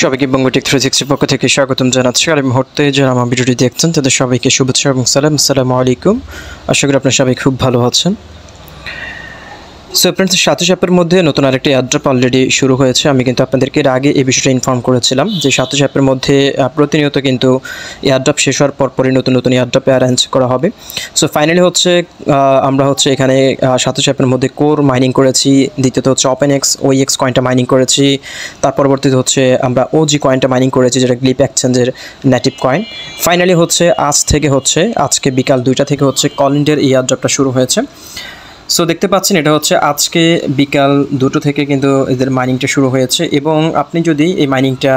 সবাইকে বঙ্গটেক 360 পক্ষ থেকে স্বাগতম জানাচ্ছি। আর এই মুহূর্তে যারা আমার ভিডিওটি দেখছেন তাদের সবাইকে শুভেচ্ছা এবং সালাম। আসসালামু আলাইকুম। আশা করি আপনারা সবাই খুব ভালো আছেন। সো ফ্রেন্ডস, সাথী অ্যাপের মধ্যে নতুন আরেকটি এয়ারড্রপ অলরেডি শুরু হয়েছে। আমি কিন্তু আপনাদেরকে এর আগে এই বিষয়টা ইনফর্ম করেছিলাম যে সাথী অ্যাপের মধ্যে প্রতিনিয়ত কিন্তু এয়ারড্রপ শেষ হওয়ার পরপরই নতুন নতুন এয়ারড্রপ অ্যারেঞ্জ করা হবে। সো ফাইনালি আমরা এখানে সাথী অ্যাপের মধ্যে কোর মাইনিং করেছি, দ্বিতীয়ত হচ্ছে ওপেনএক্স ওইএক্স কয়েনটা মাইনিং করেছি, তার পরবর্তীতে আমরা ওজি কয়েনটা মাইনিং করেছি, যেটা গ্লিপ এক্সচেঞ্জের নেটিভ কয়েন। ফাইনালি আজকে বিকাল 2টা থেকে কলিন্ডের এই এয়ারড্রপটা শুরু হয়েছে। সো দেখতে পাচ্ছেন এটা আজকে বিকাল 2টো থেকে কিন্তু এদের মাইনিংটা শুরু হয়েছে। এবং আপনি যদি এই মাইনিংটা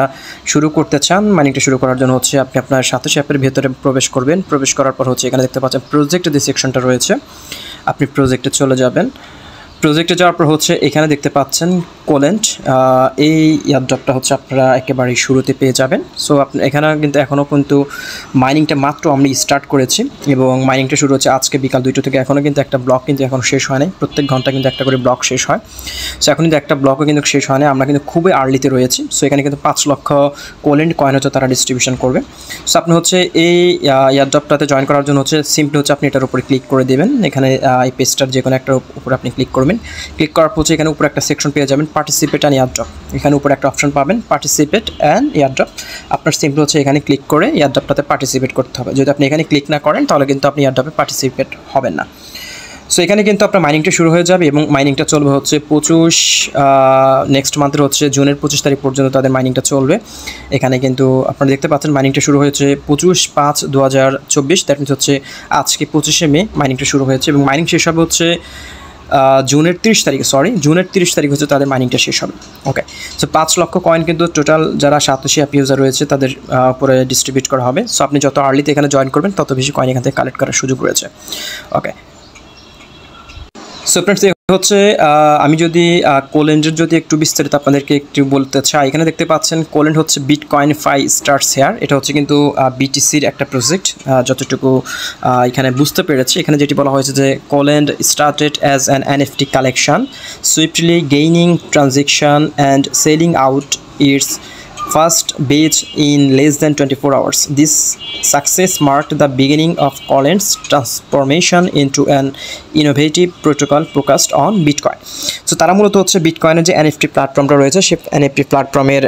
শুরু করতে চান, মাইনিংটা শুরু করার জন্য আপনি আপনার সাথী অ্যাপের ভেতরে প্রবেশ করবেন। প্রবেশ করার পর এখানে দেখতে পাচ্ছেন প্রজেক্টের যে সেকশনটা রয়েছে, আপনি প্রজেক্টে চলে যাবেন। প্রজেক্টে যাওয়ার পর এখানে দেখতে পাচ্ছেন কোলেন্ট, এই এয়ারড্রপটা আপনারা একেবারে শুরুতে পেয়ে যাবেন। সো এখানে কিন্তু এখনও কিন্তু মাইনিংটা মাত্র আমরা স্টার্ট করেছি এবং মাইনিংটা শুরু হচ্ছে আজকে বিকাল 2টো থেকে। এখনও কিন্তু একটা ব্লক কিন্তু এখন শেষ হয় নাই, প্রত্যেক ঘন্টা কিন্তু একটা করে ব্লক শেষ হয়। সো এখন কিন্তু একটা ব্লকও কিন্তু শেষ হয় না, আমরা কিন্তু খুবই আর্লিতে রয়েছি। সো এখানে কিন্তু 5 লক্ষ কোলেন্ট কয়েন তারা ডিস্ট্রিবিউশন করবে। সো আপনি এই এয়ারড্রপটাতে জয়েন করার জন্য সিম্পলি আপনি এটার উপরে ক্লিক করে দেবেন। এখানে এই পেজটার যে কোনো একটার উপরে আপনি ক্লিক করবেন। ক্লিক করার পর এখানে উপরে একটা সেকশন পেয়ে যাবেন, পার্টিসিপেট অ্যান্ড এয়ারড্রপ। এখানে উপরে একটা অপশন পাবেন, পার্টিসিপেট অ্যান্ড এয়ারড্রপ। আপনার সিম্পল এখানে ক্লিক করে এয়ারড্রপটাতে পার্টিসিপেট করতে হবে। যদি আপনি এখানে ক্লিক না করেন তাহলে কিন্তু আপনি এয়ারড্রপে পার্টিসিপেট হবেন না। সো এখানে কিন্তু আপনার মাইনিংটা শুরু হয়ে যাবে এবং মাইনিংটা চলবে নেক্সট মান্থের জুনের 25 তারিখ পর্যন্ত তাদের মাইনিংটা চলবে। এখানে কিন্তু আপনারা দেখতে পাচ্ছেন মাইনিংটা শুরু হয়েছে 25/5/2024। দ্যাট মিনস আজকে 25শে মে মাইনিংটা শুরু হয়েছে এবং মাইনিং শেষ হবে জুনের 30 তারিখ তাদের মাইনিংটা শেষ হবে। ওকে, সো 5 লক্ষ কয়েন কিন্তু টোটাল যারা সাতোশি অ্যাপ ইউজার রয়েছে তাদের উপরে ডিস্ট্রিবিউট করা হবে। সো আপনি যত আর্লিতে এখানে জয়েন করবেন তত বেশি কয়েন এখান থেকে কালেক্ট করার সুযোগ রয়েছে। ওকে, সো ফ্রেন্ডস, আমি যদি কোলেন্ডের একটু বিস্তারিত আপনাদেরকে একটু বলতে চাই। এখানে দেখতে পাচ্ছেন কোলেন্ড বিটকয়েন 5 স্টার শেয়ার। এটা কিন্তু বিটিসির একটা প্রজেক্ট, যতটুকু এখানে বুঝতে পেরেছি। এখানে যেটি বলা হয়েছে যে Colend started as an NFT collection, swiftly gaining transaction and selling out its first batch in less than 24 hours. This success marked the beginning of Colin's transformation into an innovative protocol focused on Bitcoin. So তারা মূলত বিটকয়েনের যে NFT প্ল্যাটফর্মটা রয়েছে সেই NFT প্ল্যাটফর্মের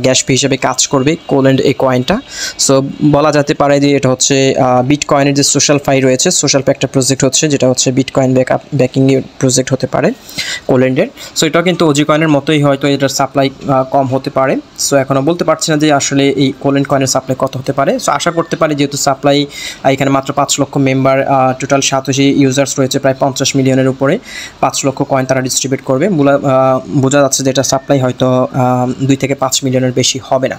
gas ফি হিসেবে কাজ করবে কোলেন্ড এই কয়েনটা। বলা যেতে পারে যে এটা বিটকয়েনের যে সোশ্যাল ফাই রয়েছে, সোশ্যাল একটা প্রজেক্ট যেটা বিটকয়েন ব্যাকিং প্রজেক্ট হতে পারে কোলেন্ডের। সো এটাও কিন্তু ওজি কয়েনের মতোই, হয়তো এটার সাপ্লাই কম হতে পারে। সো এখনও বলতে পারছি না যে আসলে এই কোলেন্ড কয়েনের সাপ্লাই কত হতে পারে। সো আশা করতে পারি, যেহেতু সাপ্লাই এখানে মাত্র 5 লক্ষ মেম্বার, টোটাল সাতোশি ইউজার্স রয়েছে প্রায় 50 মিলিয়নের উপরে, 5 লক্ষ কয়েন তারা ডিস্ট্রিবিউট করবে। বোঝা যাচ্ছে যে এটা সাপ্লাই হয়তো 2 থেকে 5 মিলিয়নের বেশি হবে না।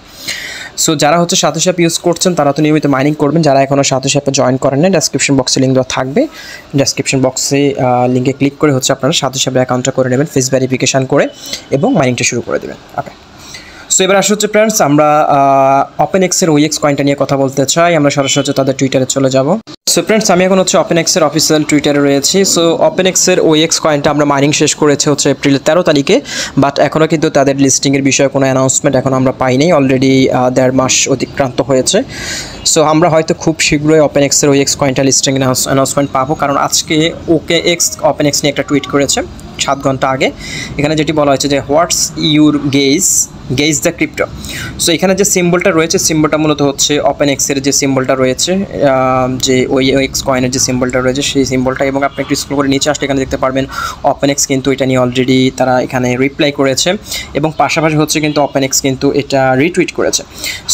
সো যারা সাতোশি অ্যাপ ইউজ করছেন তারা তো নিয়মিত মাইনিং করবেন। যারা এখনও সাতোশি অ্যাপে জয়েন করেন না, ডেসক্রিপশন বক্সে লিঙ্ক দেওয়া থাকবে। ডেসক্রিপশন বক্সে লিঙ্কে ক্লিক করে আপনারা সাতোশি অ্যাপে অ্যাকাউন্টটা করে নেবেন, ফেস ভেরিফিকেশান করে, এবং মাইনিংটা শুরু করে দেবেন। ওকে, সো এবার ফ্রেন্ডস, আমরা ওপেনএক্সের ওইএক্স কয়েনটা নিয়ে কথা বলতে চাই। আমরা সরাসরি তাদের টুইটারে চলে যাব। সো ফ্রেন্ডস, আমি এখন ওপেনএক্সের অফিসিয়াল টুইটারে রয়েছি। সো ওপেনএক্সের ওইএক্স কয়েনটা আমরা মাইনিং শেষ করেছি এপ্রিলের 13 তারিখে, বাট এখনও কিন্তু তাদের লিস্টিংয়ের বিষয়ে কোনো অ্যানাউন্সমেন্ট এখন আমরা পাইনি। অলরেডি 1.5 মাস অতিক্রান্ত হয়েছে। সো আমরা হয়তো খুব শীঘ্রই ওপেনএক্সের ওইএক্স কয়েনটা লিস্টিং অ্যানাউন্সমেন্ট পাবো, কারণ আজকে OKX ওপেনএক্স নিয়ে একটা টুইট করেছে 7 ঘন্টা আগে। এখানে যেটি বলা হয়েছে যে what's your gauge the crypto. So এখানে যে সিম্বলটা রয়েছে, সিম্বলটা মূলত ওপেনএক্সের যে সিম্বলটা রয়েছে, যে ওইএক্স কয়েনের যে সিম্বলটা রয়েছে সেই সিম্বলটা। এবং আপনি একটু স্ক্রল করে নিচে আসলে এখানে দেখতে পারবেন ওপেনএক্স কিন্তু এটা নিয়ে অলরেডি তারা এখানে রিপ্লাই করেছে, এবং পাশাপাশি কিন্তু ওপেনএক্স কিন্তু এটা রিটুইট করেছে।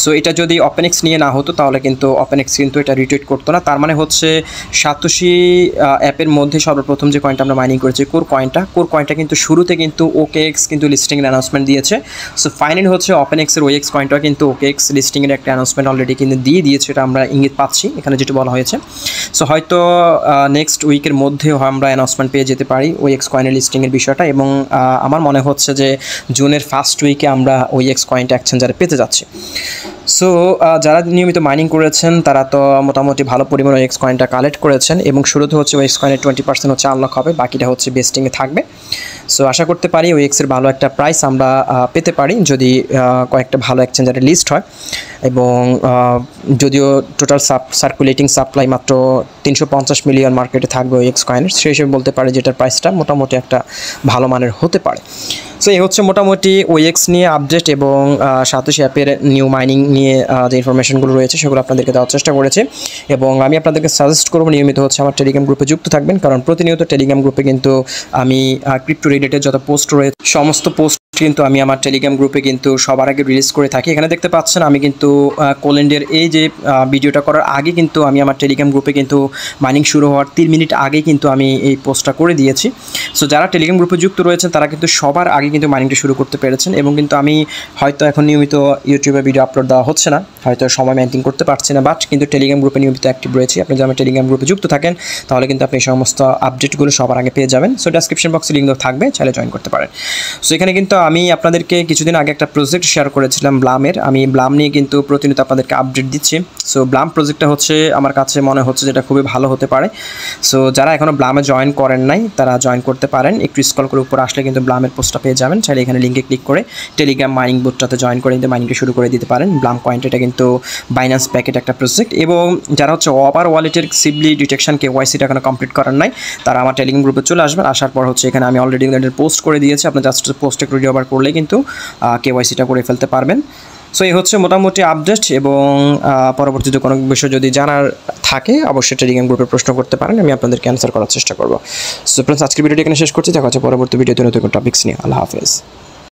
সো এটা যদি ওপেনএক্স নিয়ে না হতো তাহলে কিন্তু ওপেনএক্স কিন্তু এটা রিটুইট করতো না। তার মানে সাতোশি অ্যাপের মধ্যে সর্বপ্রথম যে কয়েনটা আমরা মাইনিং করেছি কোর কয়েনটা কিন্তু শুরুতে কিন্তু OKX কিন্তু লিস্টিংয়ের অ্যানাউন্সমেন্ট দিয়েছে। সো ফাইনালি ওপেনএক্সের ওইএক্স কয়েনটা কিন্তু OKX লিস্টিংয়ের একটা অ্যানাউন্সমেন্ট অলরেডি কিন্তু দিয়েছে, এটা আমরা ইঙ্গিত পাচ্ছি এখানে যেটা বলা হয়েছে। সো হয়তো নেক্সট উইকের মধ্যেও আমরা অ্যানাউন্সমেন্ট পেয়ে যেতে পারি ওইএক্স কয়েনের লিস্টিংয়ের বিষয়টা, এবং আমার মনে হচ্ছে যে জুনের ফার্স্ট উইকে আমরা ওইএক্স কয়েনটা এক্সচেঞ্জারে পেতে যাচ্ছি। সো যারা নিয়মিত মাইনিং করেছেন তারা তো মোটামুটি ভালো পরিমাণে ওইএক্স কয়েনটা কালেক্ট করেছেন, এবং শুরুতে ওইএক্স কয়েনের 20% আনলক হবে, বাকিটা বেস্টিংয়ে থাকবে। সো আশা করতে পারি ওএক্সের ভালো একটা প্রাইস আমরা পেতে পারি যদি কয়েকটা ভালো এক্সচেঞ্জারে লিস্ট হয়, এবং যদিও টোটাল সার্কুলেটিং সাপ্লাই মাত্র 350 মিলিয়ন মার্কেটে থাকবে ওএক্স কয়েনের, সেই হিসেবে বলতে পারি যেটার প্রাইসটা মোটামুটি একটা ভালো মানের হতে পারে। সো এই হচ্ছে মোটামুটি ওএক্স নিয়ে আপডেট এবং সাতোশি অ্যাপের নিউ মাইনিং নিয়ে যে ইনফরমেশনগুলো রয়েছে সেগুলো আপনাদেরকে দেওয়ার চেষ্টা করেছি, এবং আমি আপনাদেরকে সাজেস্ট করবো নিয়মিত হচ্ছে আমার টেলিগ্রাম গ্রুপে যুক্ত থাকবেন, কারণ প্রতিনিয়ত টেলিগ্রাম গ্রুপে কিন্তু আমি ক্রিপ্টো রিলেটেড যত পোস্ট রয়েছে সমস্ত পোস্ট কিন্তু আমি আমার টেলিগ্রাম গ্রুপে কিন্তু সবার আগে রিলিজ করে থাকি। এখানে দেখতে পাচ্ছেন আমি কিন্তু কোল্যান্ডের এই যে ভিডিওটা করার আগে কিন্তু আমি আমার টেলিগ্রাম গ্রুপে কিন্তু মাইনিং শুরু হওয়ার 3 মিনিট আগে কিন্তু আমি এই পোস্টটা করে দিয়েছি। সো যারা টেলিগ্রাম গ্রুপে যুক্ত রয়েছেন তারা কিন্তু সবার আগে কিন্তু মাইনিংটা শুরু করতে পেরেছেন, এবং কিন্তু আমি হয়তো এখন নিয়মিত ইউটিউবে ভিডিও আপলোড দেওয়া হচ্ছে না, হয়তো সময় মেনটেন করতে পারছি না, বাট কিন্তু টেলিগ্রাম গ্রুপে নিয়মিত অ্যাক্টিভ রয়েছি। আপনি যদি আমার টেলিগ্রাম গ্রুপে যুক্ত থাকেন তাহলে কিন্তু আপনি সমস্ত আপডেটগুলো সবার আগে পেয়ে যাবেন। সো ডেসক্রিপশন বক্সে লিঙ্ক থাকবে, চাইলে জয়েন করতে পারেন। সো এখানে কিন্তু আমি আপনাদেরকে কিছুদিন আগে একটা প্রজেক্ট শেয়ার করেছিলাম ব্লামের, আমি ব্লাম নিয়ে কিন্তু প্রতিনিয়ত আপনাদেরকে আপডেট দিচ্ছি। সো ব্লাম প্রজেক্টটা হচ্ছে আমার কাছে মনে হচ্ছে যেটা খুবই ভালো হতে পারে। সো যারা এখনও ব্লামে জয়েন করেন নাই তারা জয়েন করতে পারেন, একটু স্ক্রল করে উপরে আসলে কিন্তু ব্লামের পোস্টটা পেয়ে যাবেন, চাইলে এখানে লিঙ্কে ক্লিক করে টেলিগ্রাম মাইনিং বোটটাতে জয়েন করে নিতে মাইনিংটা শুরু করে দিতে পারেন। ব্লাম কয়েন্ট এটা কিন্তু বাইন্যান্স প্যাকেট একটা প্রজেক্ট, এবং যারা হচ্ছে ওভার ওয়ালেটের সিবলি ডিটেকশন কেওয়াইসিটা এখনো কমপ্লিট করার নাই তারা আমার টেলিগ্রাম গ্রুপে চলে আসবেন। আসার পর হচ্ছে এখানে আমি অলরেডি পোস্ট করে দিয়েছি, আপনার জাস্ট পোস্ট একটু রিওভার করলে কিন্তু কেওয়াইসিটা করে ফেলতে পারবেন। সো এই হচ্ছে মোটামুটি আপডেট, এবং পরবর্তীতে কোনো বিষয় যদি জানার থাকে অবশ্যই টেলিগ্রাম গ্রুপে প্রশ্ন করতে পারেন, আমি আপনাদেরকে অ্যান্সার করার চেষ্টা করবো। সো ফ্রেন্ডস, আজকের ভিডিওটি এখানে শেষ করছি, দেখা হচ্ছে পরবর্তী ভিডিওতে নতুন টপিকস নিয়ে। আল্লাহ হাফেজ।